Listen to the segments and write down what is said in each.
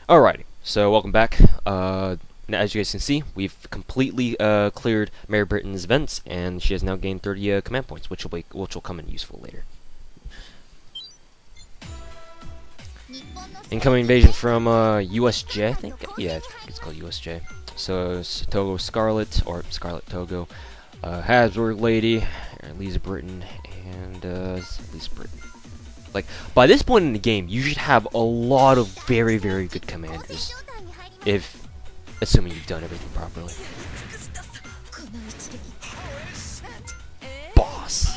Alrighty, so welcome back. Now, as you guys can see, we've completely cleared Mary Britain's events, and she has now gained 30 command points, which will come in useful later. Incoming invasion from USJ, I think. Yeah, I think it's called USJ. So Togo Scarlet or Scarlet Togo, Habsburg Lady, Lisa Britain, and Lisa Britain. Like, by this point in the game, you should have a lot of very, very good commanders. Assuming you've done everything properly. Boss.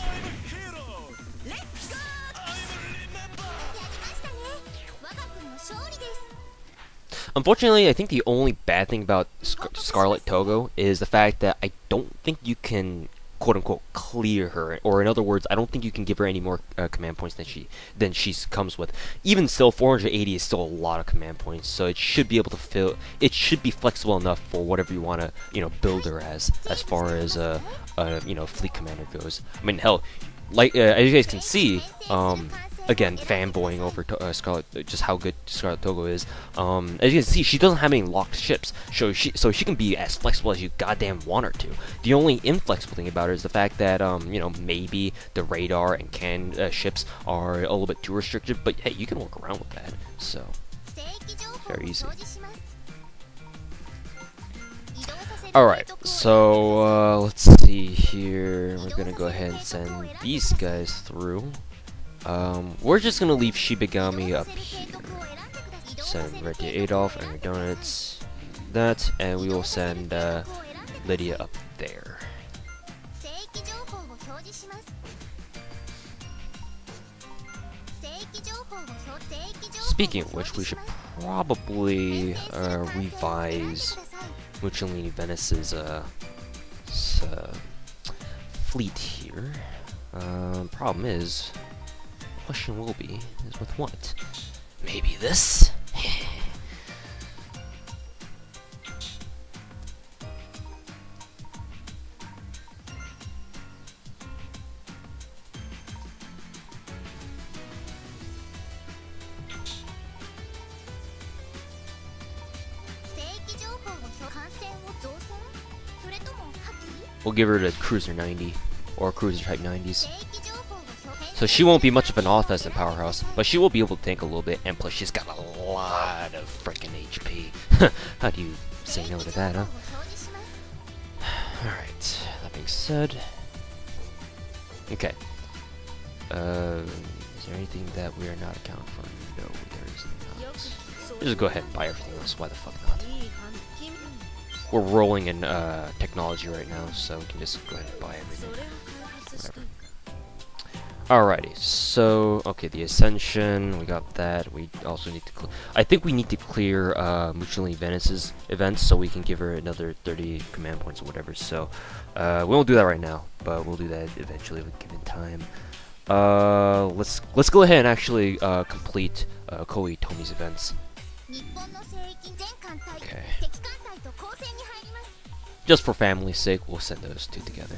Unfortunately, I think the only bad thing about Scarlet Togo is the fact that I don't think you can quote-unquote clear her, or in other words, I don't think you can give her any more command points than she comes with. Even still, 480 is still a lot of command points, so it should be able to fill. It should be flexible enough for whatever you want to, build her as far as fleet commander goes. I mean, hell, like as you guys can see, again, fanboying over Scarlet, just how good Scarlet Togo is. As you can see, she doesn't have any locked ships, so she can be as flexible as you goddamn want her to. The only inflexible thing about her is the fact that maybe the radar and cannon ships are a little bit too restricted, but hey, you can work around with that. So very easy. Alright, so let's see here. We're gonna go ahead and send these guys through. We're just gonna leave Shibagami up here. Send Red Deer Adolf and your donuts, that, and we will send Lydia up there. Speaking of which, we should probably revise Mussolini Venice's fleet here. Problem is, question will be, is with what? Maybe this? We'll give her the Cruiser 90, or Cruiser Type 90s. So she won't be much of an offensive powerhouse, but she will be able to tank a little bit, and plus she's got a lot of freaking HP. How do you say no to that, huh? Alright, that being said... Okay. Is there anything that we are not accounting for? No, there is not. Just go ahead and buy everything else, why the fuck not? We're rolling in technology right now, so we can just go ahead and buy everything. Whatever. Alrighty, so, okay, the Ascension, we got that. We also need to I think we need to clear Mussolini Venice's events so we can give her another 30 command points or whatever. So, we won't do that right now, but we'll do that eventually with given time. Let's go ahead and actually complete Koi Tomi's events. Okay. Just for family's sake, we'll send those two together.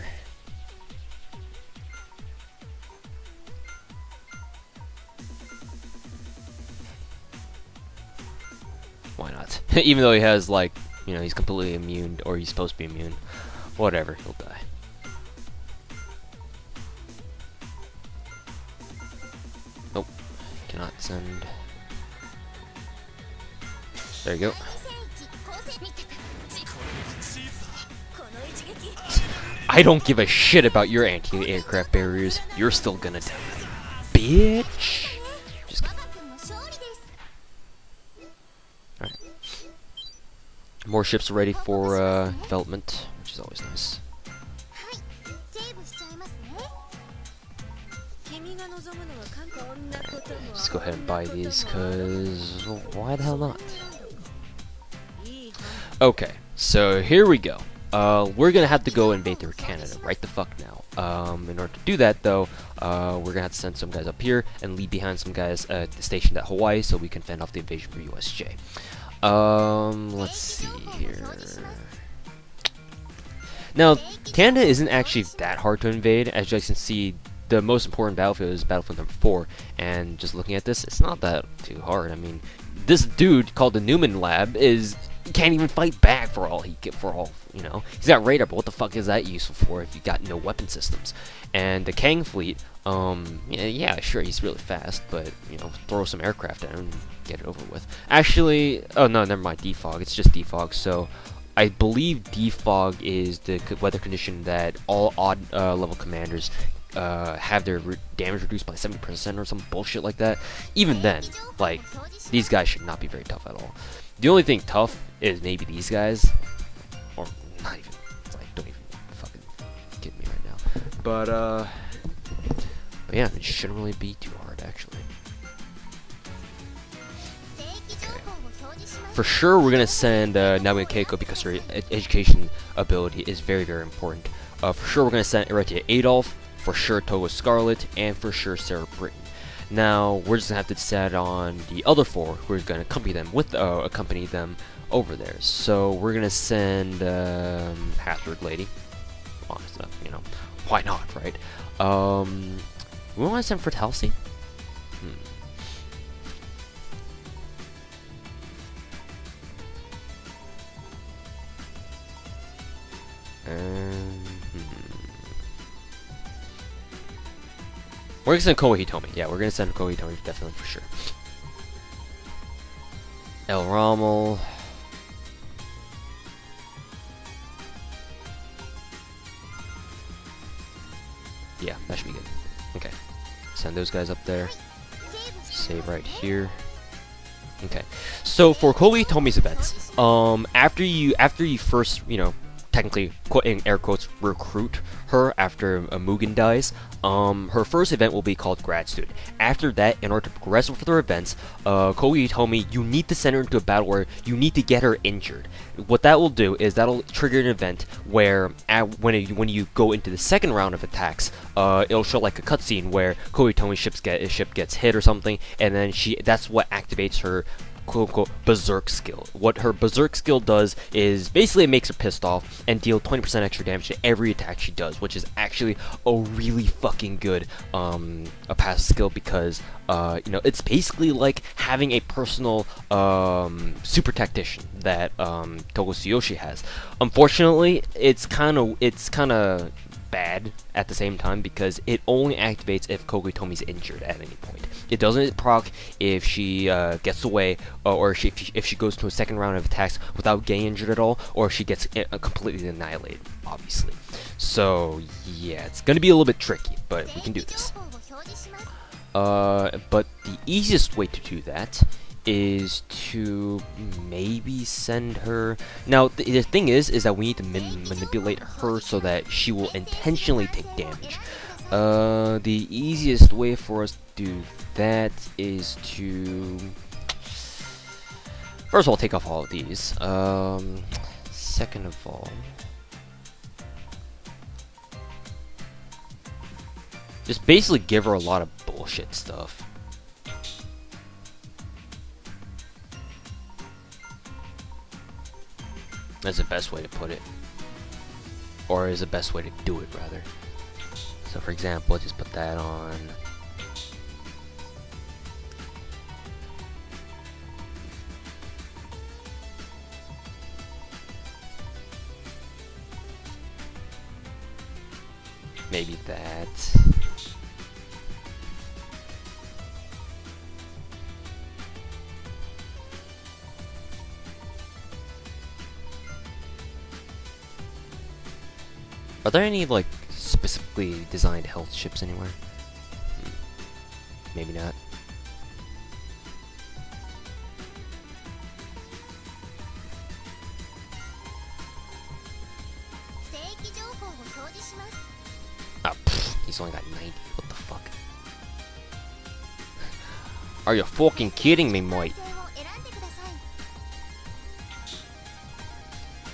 Why not? Even though he has, like, he's completely immune, or he's supposed to be immune. Whatever, he'll die. Nope. Cannot send. There you go. I don't give a shit about your anti-aircraft barriers. You're still gonna die. Bitch! Just kidding. Alright. More ships are ready for development, which is always nice. Let's go ahead and buy these, cause why the hell not? Okay, so here we go. We're gonna have to go invade through Canada right the fuck now. In order to do that, though, we're gonna have to send some guys up here and leave behind some guys stationed at Hawaii so we can fend off the invasion for USJ. Let's see here. Now, Canada isn't actually that hard to invade. As you guys can see, the most important battlefield is battlefield number 4, and just looking at this, it's not that too hard. I mean, this dude called the Newman Lab can't even fight back for all you know. He's got radar, but what the fuck is that useful for if you got no weapon systems? And the Kang fleet, yeah, sure, he's really fast, but you know, throw some aircraft at him and get it over with. Actually, oh no, never mind, defog. It's just defog. So I believe defog is the weather condition that all odd level commanders have their damage reduced by 70% or some bullshit like that. Even then, like, these guys should not be very tough at all. The only thing tough is maybe these guys, or not even. It's like, don't even fucking kid me right now. But yeah, it shouldn't really be too hard actually. Okay. For sure, we're gonna send Daiteikoku because her education ability is very, very important. For sure, we're gonna send Irete Adolf. For sure, Togo Scarlet, and for sure, Sarah Britton. Now, we're just gonna have to decide on the other 4 who are gonna accompany them over there. So we're gonna send Hazard Lady. Honestly, you know, why not, right? We want to send Fertalcy. We're gonna send Koa Hitomi. Yeah, we're gonna send Koa Hitomi definitely for sure. El Rommel. Yeah, that should be good. Okay, send those guys up there. Save right here. Okay, so for Koa Hitomi's events, after you first, you know, technically, in air quotes, recruit her after Mugen dies, her first event will be called Grad Student. After that, in order to progress with her events, Kogi told me you need to send her into a battle where you need to get her injured. What that will do is that'll trigger an event where when you go into the second round of attacks, it'll show like a cutscene where Kogi Tomi's ship gets hit or something, and then that's what activates her quote-unquote berserk skill. What her berserk skill does is basically it makes her pissed off and deal 20% extra damage to every attack she does, which is actually a really fucking good a passive skill because you know, it's basically like having a personal super tactician that Togo Tsuyoshi has. Unfortunately, it's kind of bad at the same time because it only activates if Kogitomi's injured at any point. It doesn't proc if she gets away, or if she goes to a second round of attacks without getting injured at all, or if she gets completely annihilated, obviously. So yeah, it's gonna be a little bit tricky, but we can do this. But the easiest way to do that is to maybe send her. Now the thing is that we need to manipulate her so that she will intentionally take damage. The easiest way for us to do that is to first of all take off all of these. Second of all, just basically give her a lot of bullshit stuff. That's the best way to put it. Or is the best way to do it, rather. So for example, just put that on. Maybe that. Are there any, like, specifically designed health ships anywhere? Maybe not. Ah, he's only got 90. What the fuck? Are you fucking kidding me, mate?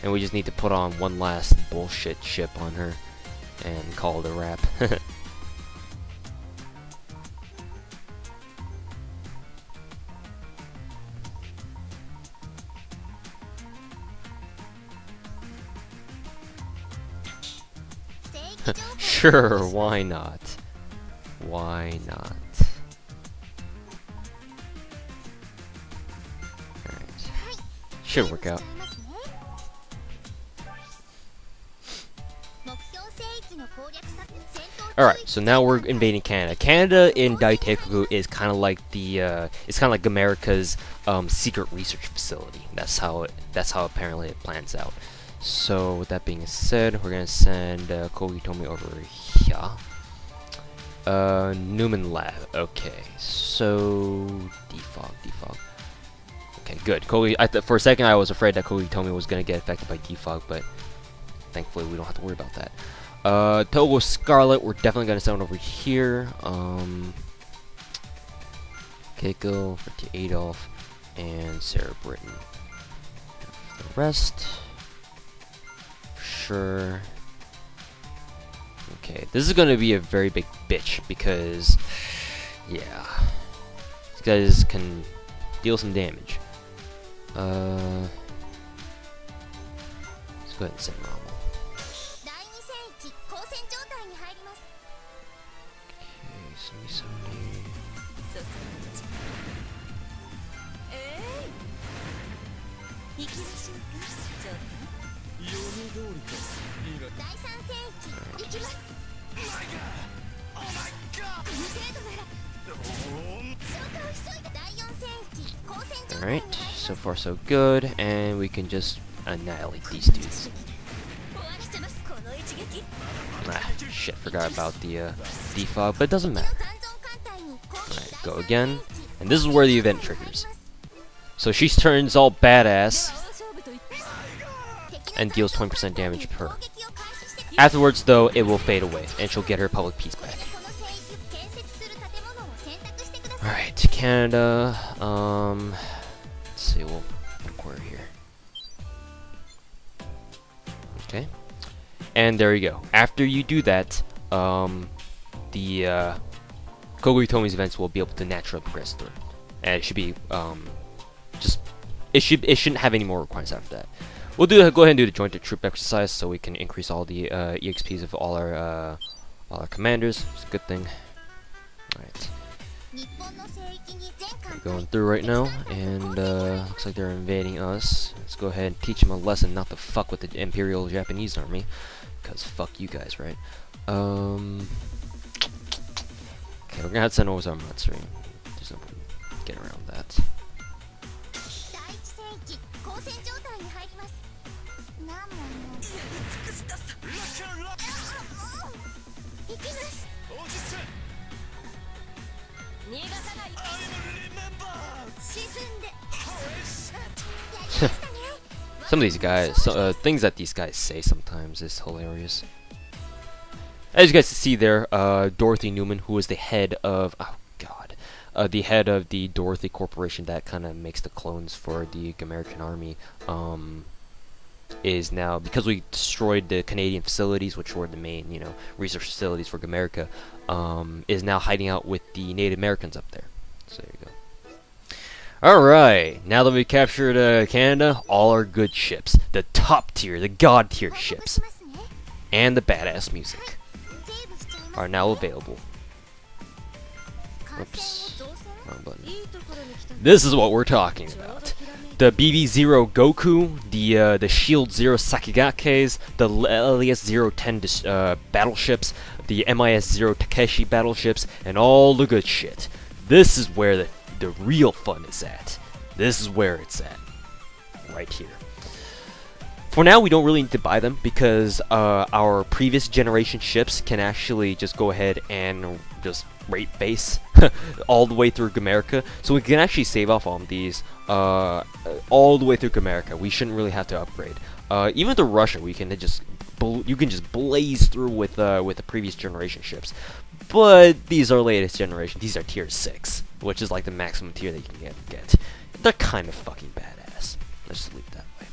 And we just need to put on one last bullshit ship on her and call it a wrap. Sure, why not? Why not? Alright. Should work out. Alright, so now we're invading Canada. Canada in Daiteikoku is kind of like it's kind of like America's secret research facility. That's how apparently it plans out. So with that being said, we're gonna send Kogitomi over here. Newman Lab. Okay, so defog. Okay, good. For a second, I was afraid that Kogitomi was gonna get affected by defog, but thankfully we don't have to worry about that. Togo Scarlet, we're definitely gonna send over here. Keiko, Adolf, and Sarah Britton. The rest, sure. Okay, this is gonna be a very big bitch because, yeah, these guys can deal some damage. Let's go ahead and send Rommel. Alright, so far so good, and we can just annihilate these dudes. Ah, shit, forgot about the defog, but it doesn't matter. Alright, go again, and this is where the event triggers. So she turns all badass and deals 20% damage per. Afterwards, though, it will fade away, and she'll get her public peace back. Alright, Canada, let's see, we'll inquire here. Okay. And there you go. After you do that, the Kogitomi's events will be able to naturally progress through. And it should be, it shouldn't have any more requirements after that. We'll go ahead and do the joint troop exercise so we can increase all the EXPs of all our commanders. It's a good thing. Alright. We're going through right now, and looks like they're invading us. Let's go ahead and teach them a lesson not to fuck with the Imperial Japanese Army, because fuck you guys, right? Okay, we're gonna have to send over our Matsuri. There's no getting around that. Some of these guys, things that these guys say sometimes is hilarious. As you guys can see there, Dorothy Newman, who is the head of, the head of the Dorothy Corporation that kind of makes the clones for the American Army, is now, because we destroyed the Canadian facilities, which were the main, research facilities for America, is now hiding out with the Native Americans up there. So there you go. Alright, now that we've captured Canada, all our good ships, the top tier, the god tier ships, and the badass music, are now available. Oops, wrong button. This is what we're talking about. The BB-0 Goku, the Shield 0 Sakigakes, the LES 010 battleships, the MIS 0 Takeshi battleships, and all the good shit. This is where the real fun is at. This is where it's at. Right here. For now, we don't really need to buy them because our previous generation ships can actually just go ahead and just rate base all the way through Gamerica. So we can actually save off on these all the way through Gamerica. We shouldn't really have to upgrade. Even to Russia, we can just you can just blaze through with the previous generation ships. But these are latest generation. These are tier 6, which is like the maximum tier that you can get. They're kind of fucking badass. Let's just leave it that way.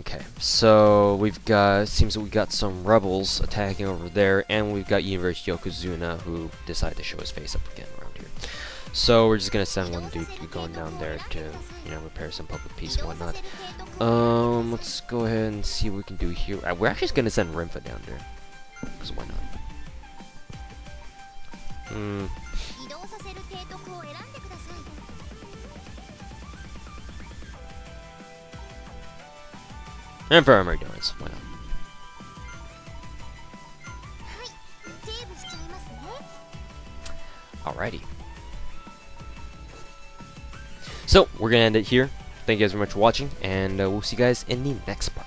Okay, so we've got, seems that we got some rebels attacking over there, and we've got University Yokozuna who decided to show his face up again around here. So we're just gonna send one dude going down there to, repair some public peace and whatnot. Let's go ahead and see what we can do here. We're actually just gonna send Rimfa down there. Because why not? Hmm. 移動させる提督を選んでください。 Infirmary donuts. Why not? はい、セーブしちゃいますね。 Alrighty. So, we're gonna end it here. Thank you guys very much for watching, and we'll see you guys in the next part.